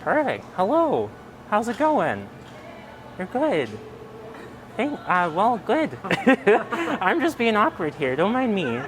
Perfect. Hello. How's it going? You're good. Well, good. I'm just being awkward here. Don't mind me.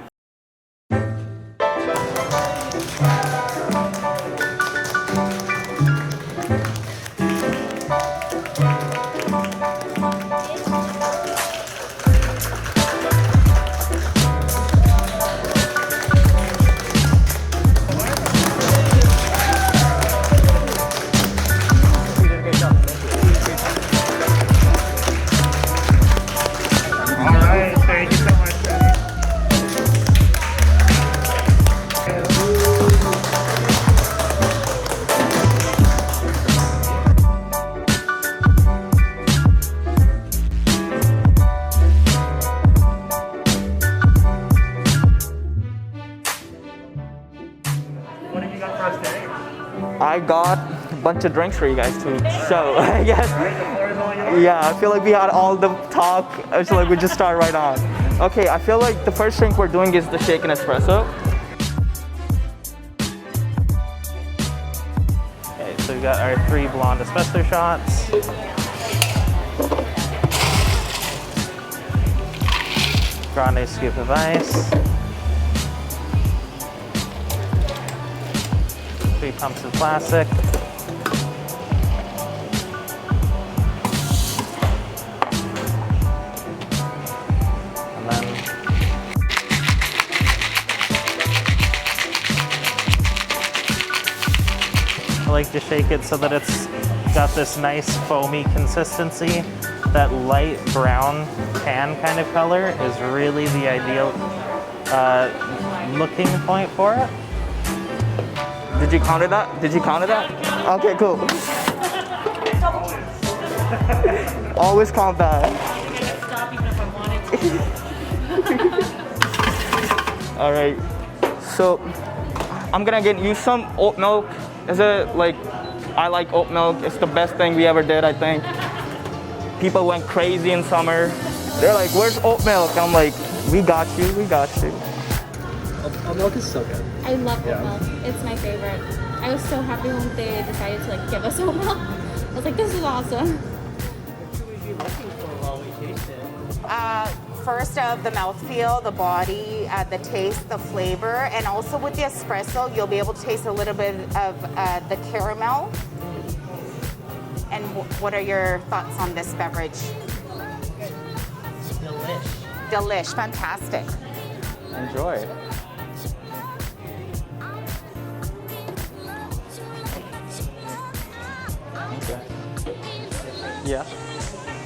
I got a bunch of drinks for you guys to show. Yes. Yeah, I feel like we had all the talk. I feel like we just start right on. Okay, I feel like the first drink we're doing is the shaken espresso. Okay, so we got our 3 blonde espresso shots. Grande scoop of ice. 3 pumps of classic. And then I like to shake it so that it's got this nice foamy consistency. That light brown tan kind of color is really the ideal looking point for it. Did you counter that? Did you counter that? Okay, cool. Always count that. Stop even if I wanted to. All right. So I'm gonna get you some oat milk. Is it like, I like oat milk. It's the best thing we ever did, I think. People went crazy in summer. They're like, where's oat milk? And I'm like, we got you, we got you. Oat milk is so good. I love oat milk. It's my favorite. I was so happy when they decided to like give us oat milk. I was like, this is awesome. What should we be looking for while we taste it? First of the mouthfeel, the body, the taste, the flavor, and also with the espresso, you'll be able to taste a little bit of the caramel. And what are your thoughts on this beverage? Delish. Delish, fantastic. Enjoy. Okay. Yeah.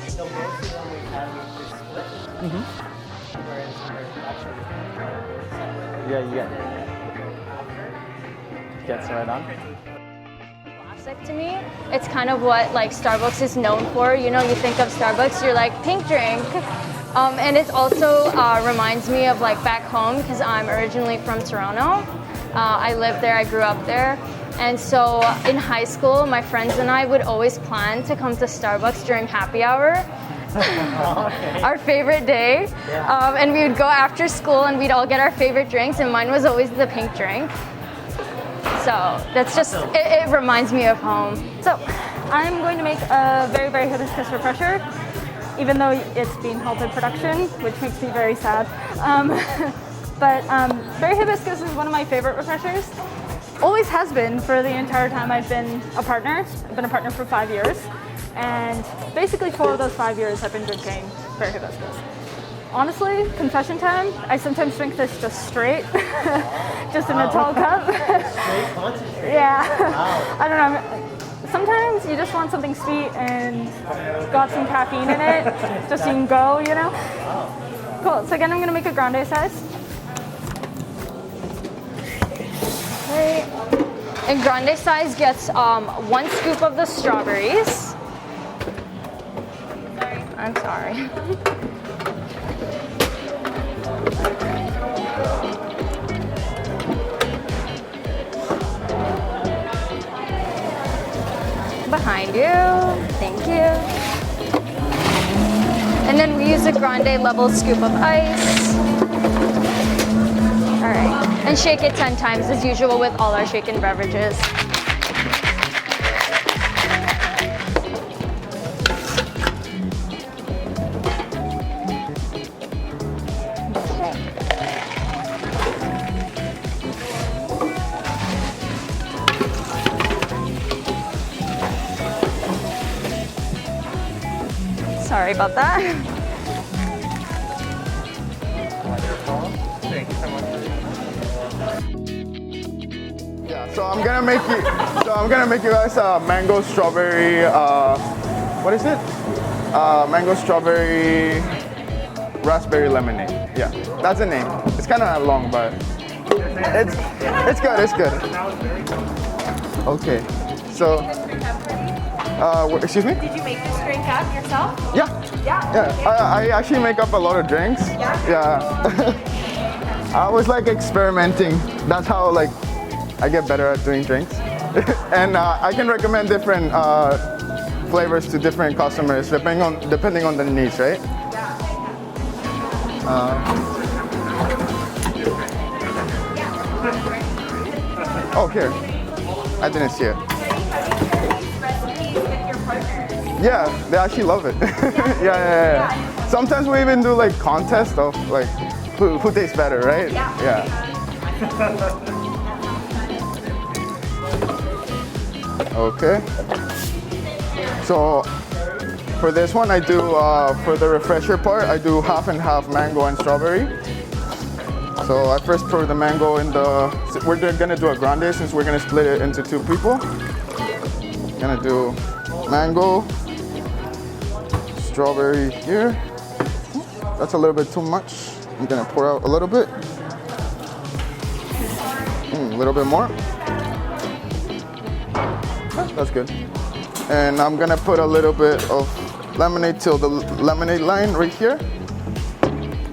So most of them we have is split. Whereas we're actually separate. Yeah, you get some right on. Classic to me. It's kind of what like Starbucks is known for. You know, you think of Starbucks, you're like pink drink. And it also reminds me of like back home because I'm originally from Toronto. I lived there, I grew up there. And so in high school, my friends and I would always plan to come to Starbucks during happy hour. Okay. Our favorite day. And we would go after school and we'd all get our favorite drinks, and mine was always the pink drink. So that's just, it reminds me of home. So I'm going to make a very, very hibiscus refresher, even though it's being held in production, which makes me very sad. But berry hibiscus is one of my favorite refreshers. Always has been for the entire time I've been a partner. I've been a partner for 5 years. And basically 4 of those 5 years I've been drinking berry hibiscus. Honestly, confession time, I sometimes drink this just straight, just in a tall cup. Straight concentrate. Yeah, Wow. I don't know. Sometimes you just want something sweet and got some caffeine in it, just so you can go, you know? Wow. Cool, so again, I'm gonna make a grande size. Okay. And grande size gets 1 scoop of the strawberries. I'm sorry. Behind you. Thank you. And then we use a grande level scoop of ice. All right. And shake it 10 times as usual with all our shaken beverages. Sorry about that. Wonderful. Thank you so much for Yeah, so I'm gonna make you guys a mango strawberry. What is it? Mango strawberry raspberry lemonade. Yeah, that's the name. It's kind of long, but it's good. It's good. Okay, so excuse me. Did you make this drink up yourself? Yeah. I actually make up a lot of drinks. Yeah. I was like experimenting. That's how like I get better at doing drinks. And I can recommend different flavors to different customers depending on the needs, right? Oh, here. I didn't see it. Yeah, they actually love it. yeah. Sometimes we even do like contests of like who tastes better, right? Yeah. Okay. So for this one, I do for the refresher part, I do half and half mango and strawberry. So I first pour the mango in the. We're gonna do a grande since we're gonna split it into two people. Gonna do mango. Strawberry here. That's a little bit too much. I'm gonna pour out a little bit. A little bit more. That's good. And I'm gonna put a little bit of lemonade till the lemonade line right here.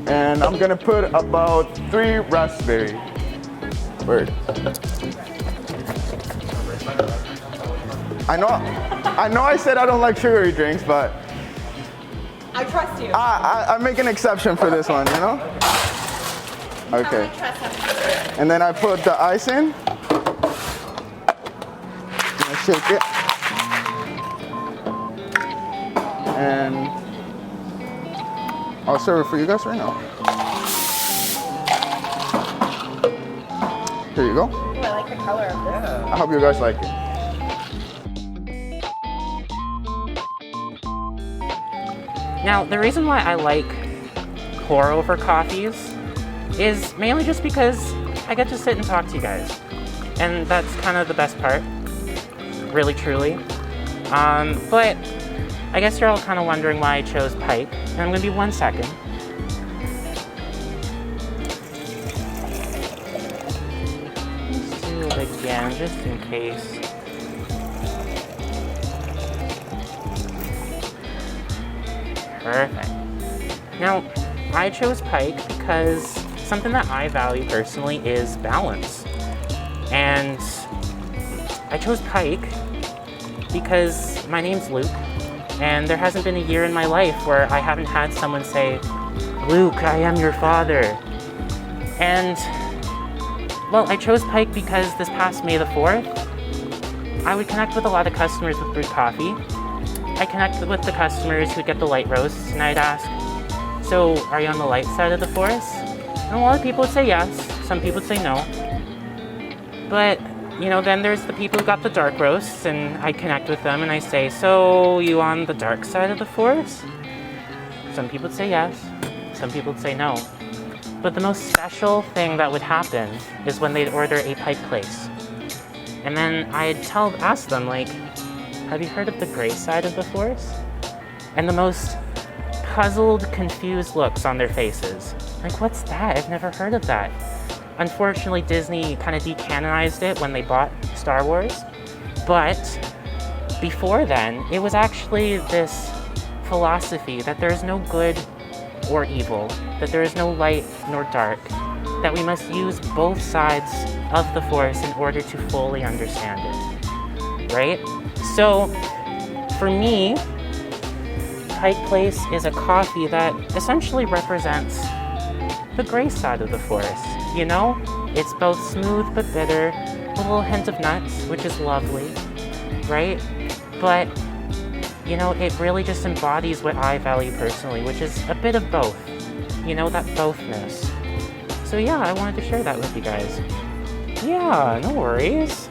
And I'm gonna put about 3 raspberry. Word. I know I said I don't like sugary drinks, but I trust you. I make an exception for this one, you know? Okay. And then I put the ice in. I shake it. And I'll serve it for you guys right now. Here you go. Ooh, I like the color of this. I hope you guys like it. Now, the reason why I like pour over coffees is mainly just because I get to sit and talk to you guys. And that's kind of the best part, really truly. But I guess you're all kind of wondering why I chose pipe. And I'm gonna be 1 second. Let's do it again, just in case. Perfect. Now, I chose pike because something that I value personally is balance. And I chose pike because my name's Luke, and there hasn't been a year in my life where I haven't had someone say, "Luke, I am your father." And, well, I chose pike because this past May the 4th, I would connect with a lot of customers with brewed coffee. I connected with the customers who get the light roasts, and I'd ask, "So, are you on the light side of the forest?" And a lot of people would say yes, some people would say no. But, you know, then there's the people who got the dark roasts, and I connect with them and I say, "So, you on the dark side of the forest?" Some people would say yes, some people would say no. But the most special thing that would happen is when they'd order a pike place. And then I'd ask them, like, "Have you heard of the gray side of the forest?" And the most puzzled, confused looks on their faces. Like, "What's that? I've never heard of that." Unfortunately, Disney kind of decanonized it when they bought Star Wars. But before then, it was actually this philosophy that there is no good or evil, that there is no light nor dark, that we must use both sides of the force in order to fully understand it, right? So, for me, Pike Place is a coffee that essentially represents the gray side of the forest, you know? It's both smooth but bitter, with a little hint of nuts, which is lovely, right? But, you know, it really just embodies what I value personally, which is a bit of both. You know, that bothness. So yeah, I wanted to share that with you guys. Yeah, no worries.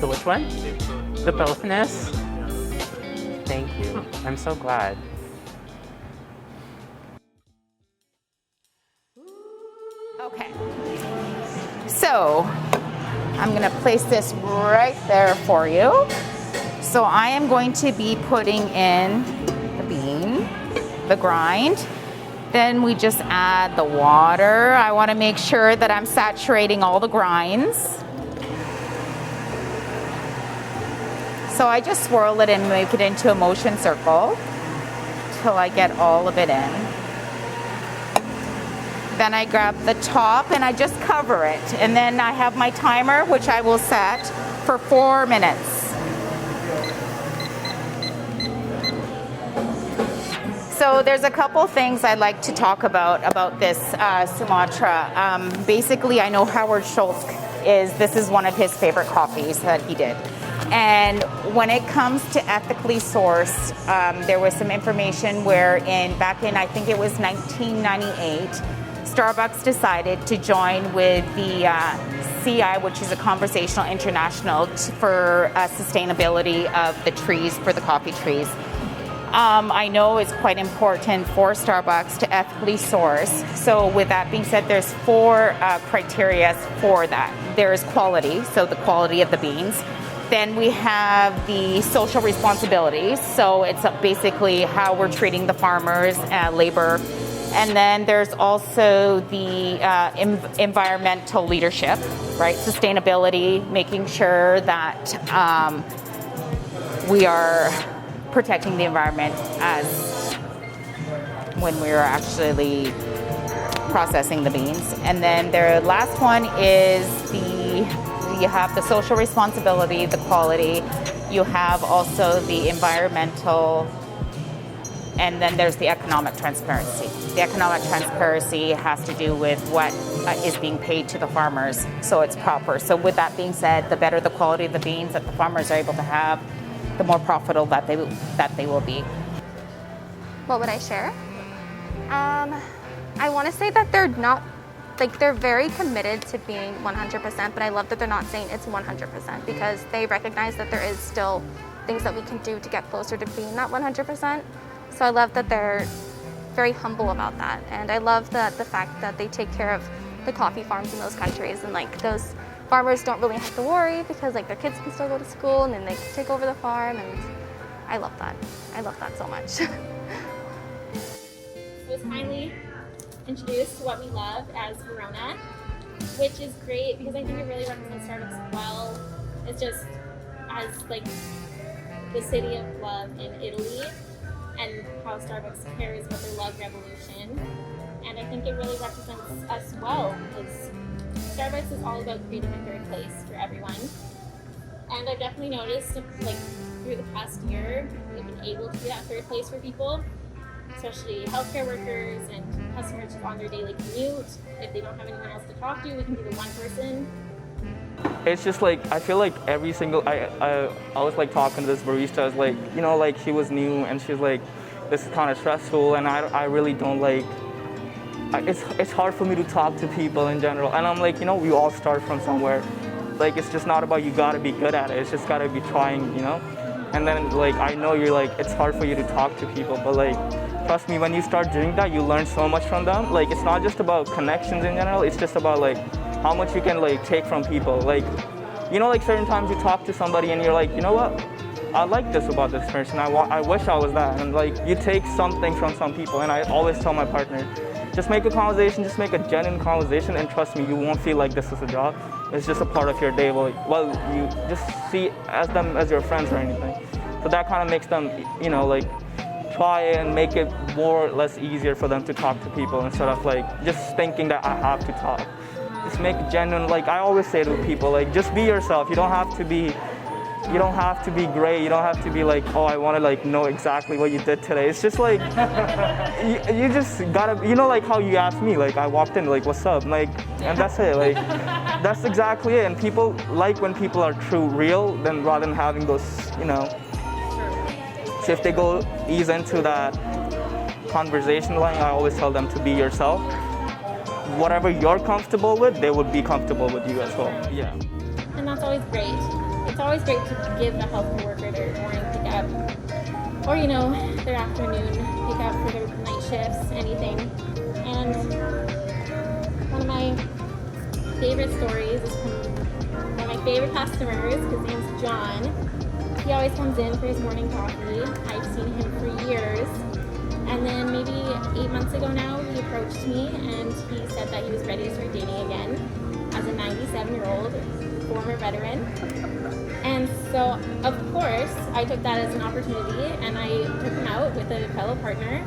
The which one? The bothness? Thank you. I'm so glad. Okay. So I'm gonna place this right there for you. So I am going to be putting in the bean, the grind. Then we just add the water. I wanna make sure that I'm saturating all the grinds. So I just swirl it and make it into a motion circle till I get all of it in. Then I grab the top and I just cover it. And then I have my timer, which I will set for 4 minutes. So there's a couple things I'd like to talk about this Sumatra. Basically, I know Howard Schultz this is one of his favorite coffees that he did. And when it comes to ethically sourced, there was some information where back in, I think it was 1998, Starbucks decided to join with the CI, which is a Conversational International for sustainability of the trees, for the coffee trees. I know it's quite important for Starbucks to ethically source. So with that being said, there's 4 criteria for that. There's quality, so the quality of the beans. Then we have the social responsibilities. So it's basically how we're treating the farmers, labor. And then there's also the environmental leadership, right? Sustainability, making sure that we are protecting the environment as when we're actually processing the beans. And then the last one is you have the social responsibility, the quality, you have also the environmental, and then there's the economic transparency. The economic transparency has to do with what is being paid to the farmers, so it's proper. So with that being said, the better the quality of the beans that the farmers are able to have, the more profitable that they will be. What would I share? I want to say that they're not, they're very committed to being 100%, but I love that they're not saying it's 100% because they recognize that there is still things that we can do to get closer to being that 100%. So I love that they're very humble about that. And I love the fact that they take care of the coffee farms in those countries, and those farmers don't really have to worry because their kids can still go to school and then they can take over the farm, and I love that. I love that so much. Was kindly introduced to what we love as Verona, which is great because I think it really represents Starbucks well. It's just as the city of love in Italy and how Starbucks cares about their love revolution. And I think it really represents us well because Starbucks is all about creating a third place for everyone. And I've definitely noticed through the past year, we've been able to be that third place for people, especially healthcare workers and customers on their daily commute. If they don't have anyone else to talk to, we can be the one person. It's just I feel like every single, I was talking to this barista, I was she was new and she's this is kind of stressful and I really don't it's hard for me to talk to people in general. And I'm we all start from somewhere. It's just not about you gotta be good at it. It's just gotta be trying, And then I know you're it's hard for you to talk to people, but trust me, when you start doing that, you learn so much from them. It's not just about connections in general. It's just about how much you can take from people. Certain times you talk to somebody and you're you know what? I like this about this person. I wish I was that. And you take something from some people. And I always tell my partner, just make a conversation, just make a genuine conversation, and trust me, you won't feel like this is a job. It's just a part of your day. Well, you just see them as your friends or anything. So that kind of makes them, try and make it more or less easier for them to talk to people instead of just thinking that I have to talk. Just make it genuine. I always say to people, just be yourself. You don't have to be great. You don't have to be oh, I want to know exactly what you did today. It's just you just gotta, how you asked me, I walked in, what's up, and that's it. That's exactly it. And people when people are true, real, then rather than having those, So if they ease into that conversation line, I always tell them to be yourself. whatever you're comfortable with, they would be comfortable with you as well. Yeah. And that's always great. It's always great to give a healthcare worker their morning pickup, or their afternoon pickup for their night shifts, anything. And one of my favorite stories is from one of my favorite customers. His name's John. He always comes in for his morning coffee. I've seen him for years. And then maybe 8 months ago now, he approached me and he said that he was ready to start dating again as a 97-year-old former veteran. And so, of course, I took that as an opportunity and I took him out with a fellow partner.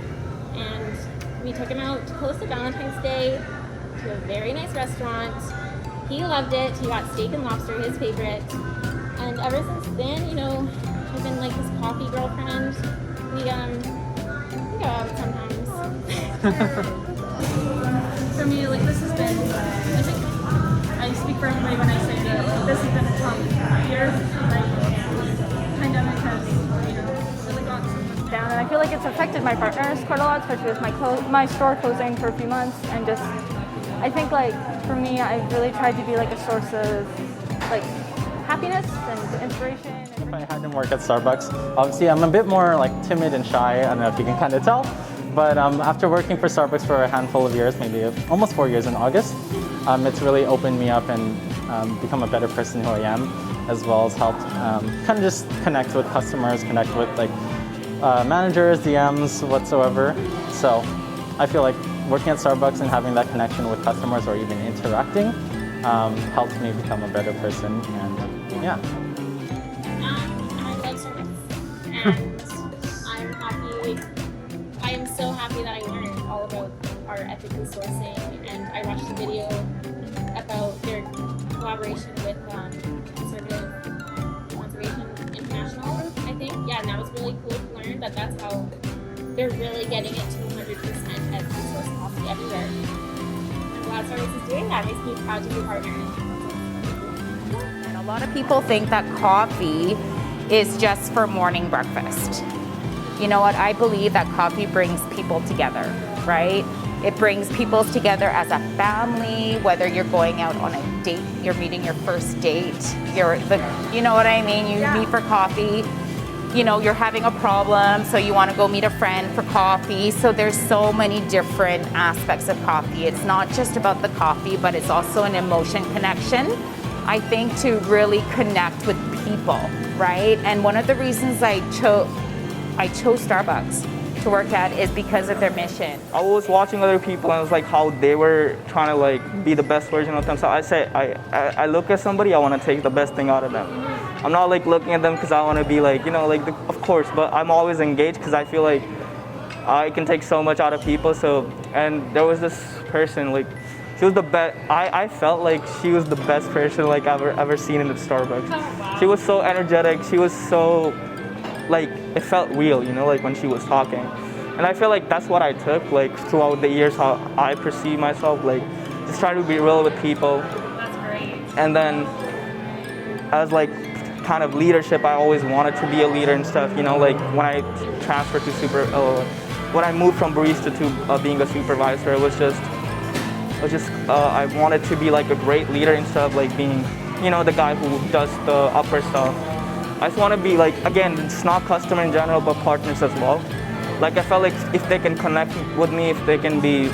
And we took him out close to Valentine's Day to a very nice restaurant. He loved it. He got steak and lobster, his favorite. And ever since then, I've been like his coffee girlfriend. We go out sometimes. For me, like this has been, I think I speak for everybody when I say that this has been a tough year. Like, pandemic has, really gotten so much down, and I feel like it's affected my partners quite a lot, especially with my store closing for a few months, and just, I think like for me, I've really tried to be like a source of like happiness and inspiration. If I hadn't worked at Starbucks, obviously I'm a bit more like timid and shy. I don't know if you can kind of tell, but after working for Starbucks for a handful of years, maybe almost 4 years in August, it's really opened me up and become a better person who I am, as well as helped kind of just connect with customers, connect with like managers, DMs, whatsoever. So I feel like working at Starbucks and having that connection with customers or even interacting helped me become a better person. And yeah. I love Starbucks, and I'm happy. I am so happy that I learned all about our ethical sourcing, and I watched a video about their collaboration with Conservation International, I think. Yeah, and that was really cool to learn that that's how they're really getting it to 100% ethical source coffee everywhere. I'm glad Starbucks is doing that. It makes me proud to be a partner. And a lot of people think that coffee is just for morning breakfast. You know what? I believe that coffee brings people together, right? It brings people together as a family, whether you're going out on a date, you're meeting your first date, you know what I mean? You meet for coffee, you're having a problem, so you want to go meet a friend for coffee. So there's so many different aspects of coffee. It's not just about the coffee, but it's also an emotion connection, I think, to really connect with people, right? And one of the reasons I chose Starbucks to work at is because of their mission. I was watching other people and it was like how they were trying to like be the best version of them. So I say, I look at somebody, I want to take the best thing out of them. I'm not like looking at them because I want to be like, of course, but I'm always engaged because I feel like I can take so much out of people. So, and there was this person, like, she was the best. I felt like she was the best person like I've ever seen in the Starbucks. Oh, wow. She was so energetic. She was so, like, it felt real, like when she was talking. And I feel like that's what I took, like, throughout the years, how I perceive myself, like, just trying to be real with people. That's great. And then, as, like, kind of leadership, I always wanted to be a leader and stuff, like, when I transferred to when I moved from barista to being a supervisor, it was just, I wanted to be, like, a great leader and stuff, like, being, the guy who does the upper stuff. I just want to be, like, again, it's not customer in general, but partners as well. Like, I felt like if they can connect with me, if they can be,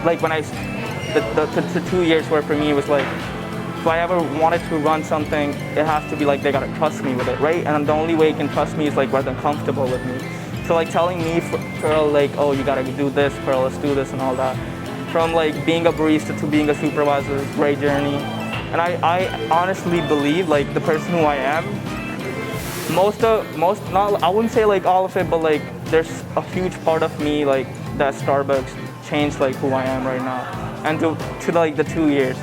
like, when the 2 years where for me it was like, if I ever wanted to run something, it has to be like they gotta trust me with it, right? And the only way you can trust me is like where they're comfortable with me. So like telling me, Pearl, like, oh, you gotta do this, Pearl, let's do this and all that. From like being a barista to being a supervisor is a great journey. And I honestly believe like the person who I am, I wouldn't say like all of it, but like there's a huge part of me like that Starbucks changed like who I am right now. And to like the 2 years.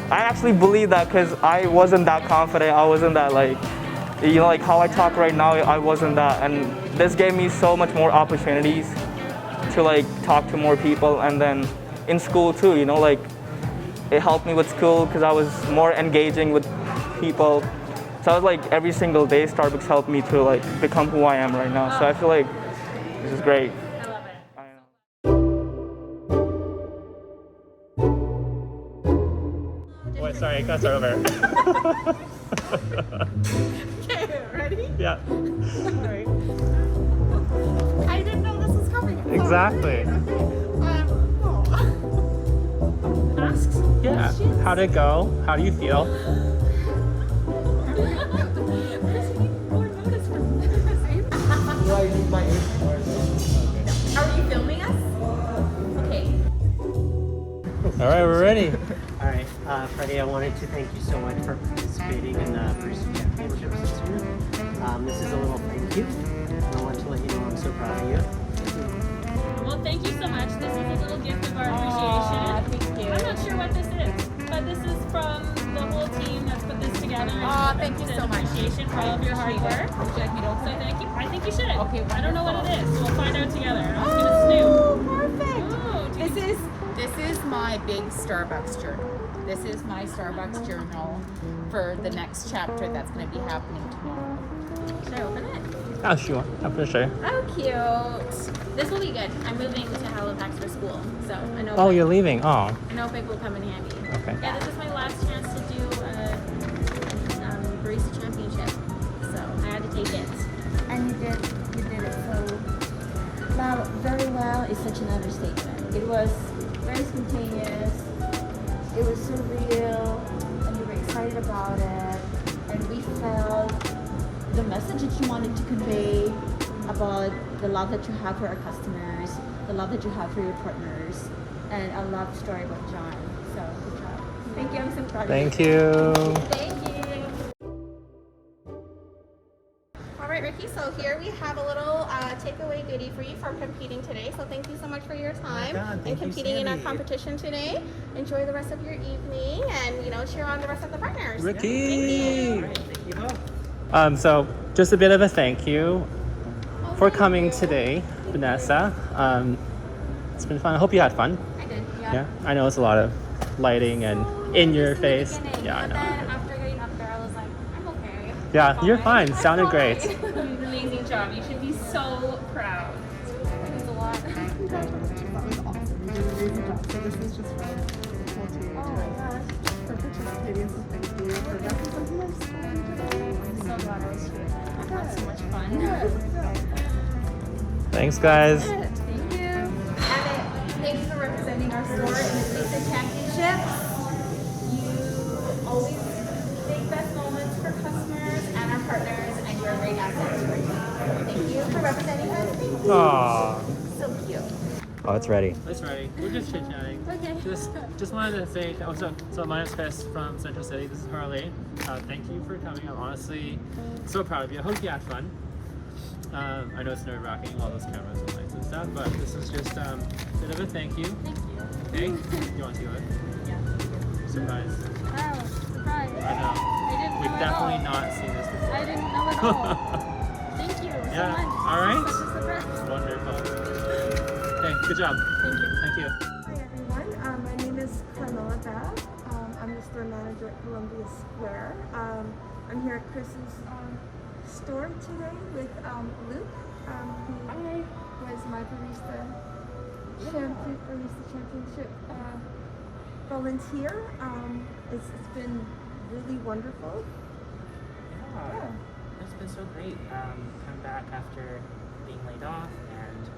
I actually believe that because I wasn't that confident. I wasn't that like, like how I talk right now, I wasn't that. And this gave me so much more opportunities to like talk to more people. And then in school too, like it helped me with school because I was more engaging with people. So I was like every single day Starbucks helped me to like become who I am right now. So I feel like this is great. I love it. Oh, sorry, I gotta start over. Okay, ready? Yeah. Sorry. I didn't know this was coming. Exactly. Asks? Yeah. How'd it go? How do you feel? Are you filming us? Okay. All right, we're ready. All right, Freddie, I wanted to thank you so much for participating in the Barista Championships this year. This is a little thank you. And I want to let you know I'm so proud of you. Well, thank you so much. This is a little gift of our appreciation. Thank you. I'm not sure what this is, but this is from the whole team that's put this together. Aw, thank you It's so an much. appreciation for all of your hard work. Would you like me to So open it? thank you. I think you should. Okay, I don't know what it wonderful. is. We'll find out together. I'm Oh, gonna snoop. perfect. Oh, do you- This is my big Starbucks journal. This is my Starbucks journal for the next chapter that's going to be happening tomorrow. Should I open it? Oh, sure. I'm for sure. Oh, cute. This will be good. I'm moving to Halifax for school, so I know. Oh, you're leaving. Oh, I know Pig will come in handy. okay. Yeah, this is my last chance to do a Barista Championship, so I had to take it. And you did it so well, very well is such an understatement. It was very spontaneous, it was surreal, and you were excited about it, and we felt the message that you wanted to convey about the love that you have for our customers, the love that you have for your partners, and I love the story about John. So good job. Thank you, I'm so proud of you. Thank you. Thank you. All right, Ricky, so here we have a little takeaway goodie for you for competing today. So thank you so much for your time and competing in our competition today. Enjoy the rest of your evening and, cheer on the rest of the partners. Ricky. Thank you both. So just a bit of a thank you for coming today, Vanessa. It's been fun. I hope you had fun. I did, Yeah. I know it's a lot of lighting and in your face. Yeah, I But know. then after getting up there, I was like, I'm okay. Yeah, you're fine. Sounded great. You did an amazing job. You should be so proud. It means a lot. Congratulations, that was awesome. You did an amazing job. So this is just for the whole team Oh my gosh. for participating. So thank you for representing our school. I'm so glad I was here. I had so much fun. Thanks, guys. Thank you. Thank you for representing our store in the Barista Championship. You always make best moments for customers and our partners, and you're a great asset to our team. Thank you for representing us. Thank you. Aww. So cute. Oh, it's ready. It's ready. We're just chit chatting. Okay. Just wanted to say, so my name's Chris from Central City. This is Harley. Thank you for coming. I'm honestly so proud of you. I hope you had fun. I know it's nerve-wracking, all those cameras and lights and stuff, but this is just a bit of a thank you. Thank you. Okay? You want to do it? Yeah. Surprise. Wow, surprise. I know. I didn't know We've at definitely all. not seen this before. I didn't know at all. Thank you so Yeah. much. All right. Such a surprise. Wonderful. Okay, good job. Thank you. Thank you. Hi everyone, my name is Carmela Babb. I'm the store manager at Columbia Square. I'm here at Chris's store today with Luke, who was my Barista Championship volunteer. It's been really wonderful. Yeah. It's been so great. Come back after being laid off, and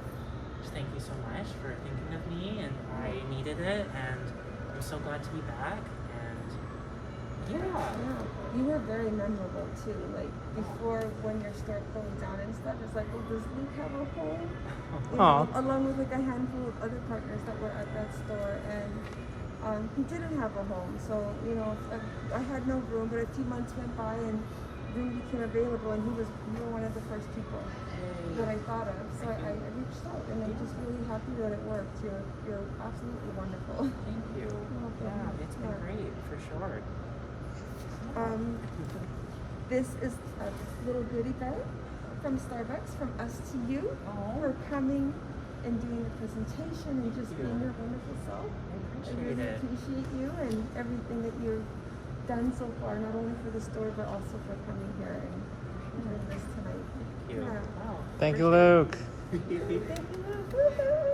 just thank you so much for thinking of me, and I needed it, and I'm so glad to be back. And yeah. You were very memorable too. Like before, when your store closed down and stuff, it's like, well, does Luke have a home? You know, along with like a handful of other partners that were at that store, and he didn't have a home. So I had no room, but a few months went by and room became available, and you were one of the first people that I thought of. So I reached out, and I'm just really happy that it worked. You're absolutely wonderful. Thank you. Yeah, it's been great for sure. This is a little goodie bag from Starbucks, from us to you, for coming and doing the presentation and just being your wonderful self. I really appreciate you and everything that you've done so far, not only for the store, but also for coming here and doing this tonight. Thank you. Yeah. Wow. Thank you, Luke. Thank you, Luke.